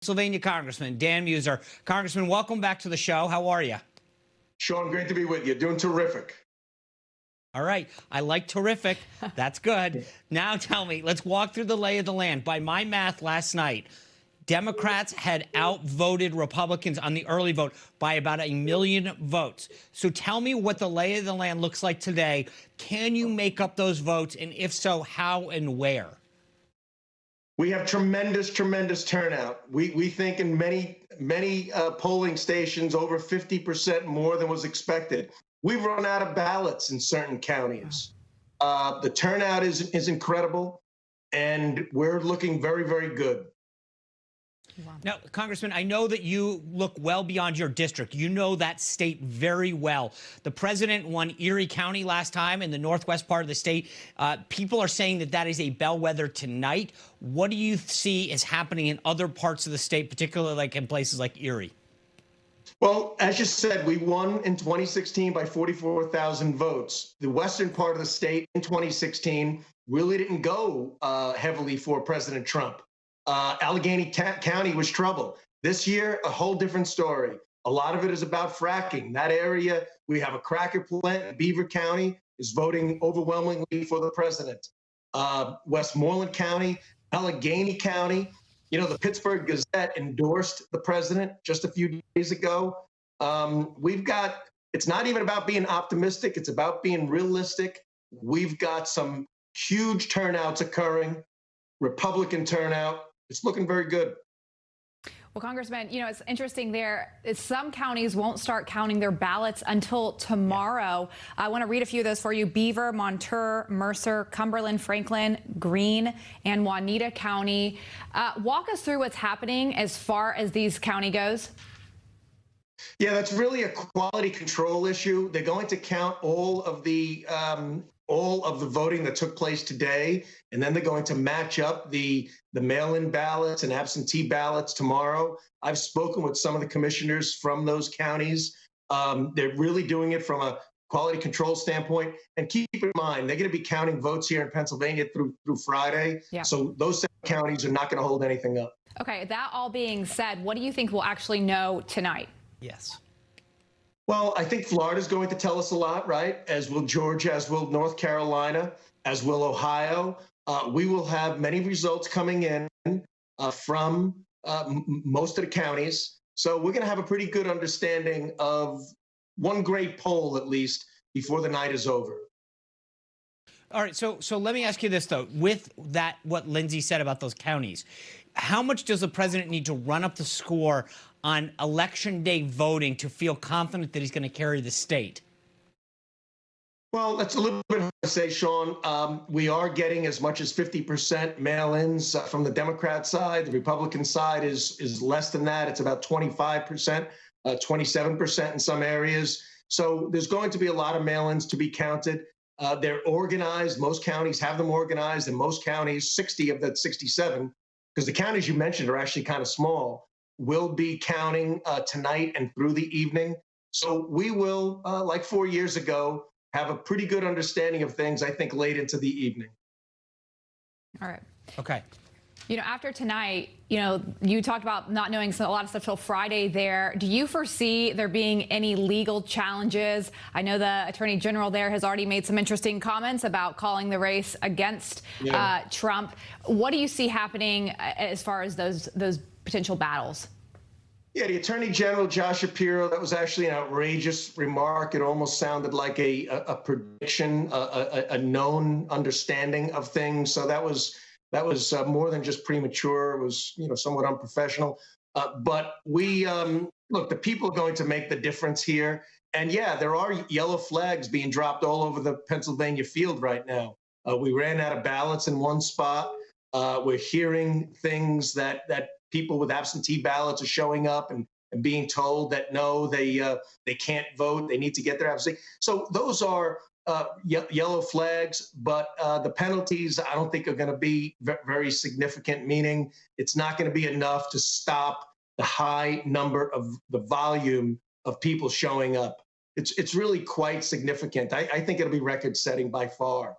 Pennsylvania Congressman Dan Meuser. Congressman, welcome back to the show. How are you? Sean, great to be with you. Doing terrific. All right. I like terrific. That's good. Now tell me, let's walk through the lay of the land. By my math last night, Democrats had outvoted Republicans on the early vote by about 1 million votes. So tell me what the lay of the land looks like today. Can you make up those votes? And if so, how and where? We have tremendous turnout. We think in many polling stations, over 50% more than was expected. We've run out of ballots in certain counties. The turnout is incredible, and we're looking very, very good. Wow. Now, Congressman, I know that you look well beyond your district. You know that state very well. The president won Erie County last time in the northwest part of the state. People are saying that that is a bellwether tonight. What do you see is happening in other parts of the state, particularly like in places like Erie? Well, as you said, we won in 2016 by 44,000 votes. The western part of the state in 2016 really didn't go heavily for President Trump. Allegheny County was trouble. This year, a whole different story. A lot of it is about fracking. That area, we have a cracker plant in Beaver County is voting overwhelmingly for the president. Westmoreland County, Allegheny County, you know, the Pittsburgh Gazette endorsed the president just a few days ago. It's not even about being optimistic. It's about being realistic. We've got some huge turnouts occurring, Republican turnout. It's looking very good. Well, Congressman, you know, it's interesting there. Some counties won't start counting their ballots until tomorrow. I want to read a few of those for you. Beaver, Montour, Mercer, Cumberland, Franklin, Greene, and Juanita County. Walk us through what's happening as far as these county goes. Yeah, that's really a quality control issue. They're going to count all of the voting that took place today, and then they're going to match up the mail-in ballots and absentee ballots tomorrow. I've spoken with some of the commissioners from those counties. They're really doing it from a quality control standpoint. And keep in mind, they're going to be counting votes here in Pennsylvania through Friday. Yeah. So those counties are not going to hold anything up. Okay, that all being said, what do you think we'll actually know tonight? Yes. Well, I think Florida's going to tell us a lot, right? As will Georgia, as will North Carolina, as will Ohio. We will have many results coming in from most of the counties. So we're going to have a pretty good understanding of one great poll, at least, before the night is over. All right. So let me ask you this, though. With that, what Lindsay said about those counties, how much does the president need to run up the score on Election Day voting to feel confident that he's going to carry the state? Well, that's a little bit hard to say, Sean. We are getting as much as 50% mail-ins from the Democrat side. The Republican side is less than that. It's about 25%, 27% in some areas. So there's going to be a lot of mail-ins to be counted. They're organized. Most counties have them organized, and most counties, 60 of that 67, because the counties you mentioned are actually kind of small, will be counting tonight and through the evening. So we will, like 4 years ago, have a pretty good understanding of things, I think, late into the evening. All right. Okay. You know, after tonight, you know, you talked about not knowing a lot of stuff till Friday there. Do you foresee there being any legal challenges? I know the Attorney General there has already made some interesting comments about calling the race against Trump. What do you see happening as far as those potential battles? Yeah, the Attorney General, Josh Shapiro, that was actually an outrageous remark. It almost sounded like a prediction, a known understanding of things. So that was more than just premature. It was, you know, somewhat unprofessional. But we look, the people are going to make the difference here. And yeah, there are yellow flags being dropped all over the Pennsylvania field right now. We ran out of ballots in one spot. We're hearing things that people with absentee ballots are showing up and being told that no, they can't vote. They need to get their absentee. So those are yellow flags, but the penalties I don't think are going to be very significant, meaning it's not going to be enough to stop the high number of the volume of people showing up. It's really quite significant. I think it'll be record-setting by far.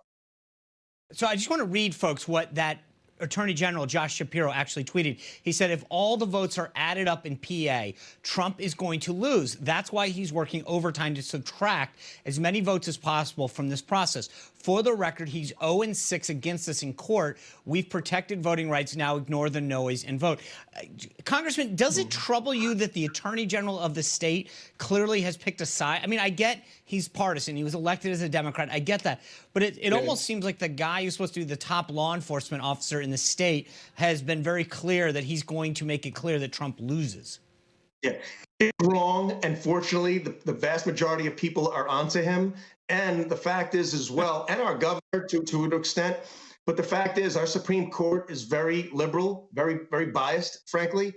So I just want to read, folks, what that Attorney General Josh Shapiro actually tweeted. He said if all the votes are added up in PA, Trump is going to lose. That's why he's working overtime to subtract as many votes as possible from this process. For the record, he's 0-6 against us in court. We've protected voting rights. Now ignore the noise and vote. Congressman, does it trouble you that the Attorney General of the state clearly has picked a side? I mean, I get he's partisan. He was elected as a Democrat. I get that. But it almost seems like the guy who's supposed to be the top law enforcement officer in the state has been very clear that he's going to make it clear that Trump loses. Yeah, it's wrong. And fortunately, the vast majority of people are onto him. And the fact is as well, and our governor to an extent, but the fact is our Supreme Court is very liberal, very, very biased, frankly,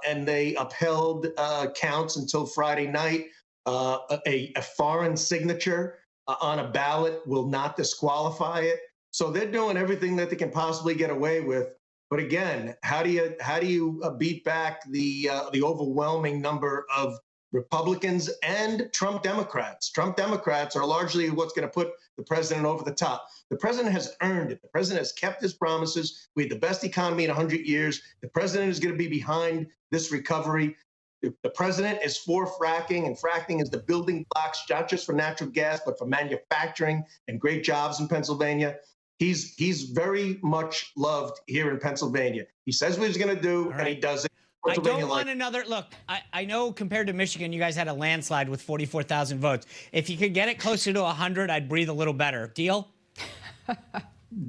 and they upheld counts until Friday night. A foreign signature on a ballot will not disqualify it. So they're doing everything that they can possibly get away with. But again, how do you beat back the overwhelming number of Republicans and Trump Democrats? Trump Democrats are largely what's going to put the president over the top. The president has earned it. The president has kept his promises. We had the best economy in 100 years. The president is going to be behind this recovery. The president is for fracking, and fracking is the building blocks, not just for natural gas, but for manufacturing and great jobs in Pennsylvania. He's very much loved here in Pennsylvania. He says what he's going to do, and he does it. I don't want another look. I know compared to Michigan, you guys had a landslide with 44,000 votes. If you could get it closer to 100, I'd breathe a little better. Deal?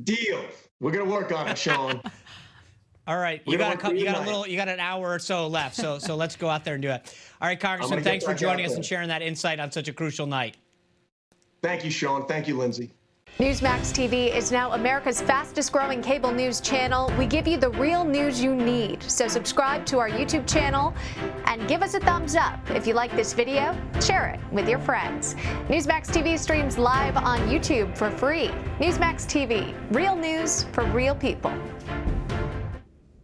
Deal. We're going to work on it, Sean. All right, you got an hour or so left, so let's go out there and do it. All right, Congressman, thanks for joining us and sharing that insight on such a crucial night. Thank you, Sean. Thank you, Lindsay. Newsmax TV is now America's fastest growing cable news channel. We give you the real news you need. So subscribe to our YouTube channel and give us a thumbs up. If you like this video, share it with your friends. Newsmax TV streams live on YouTube for free. Newsmax TV, real news for real people.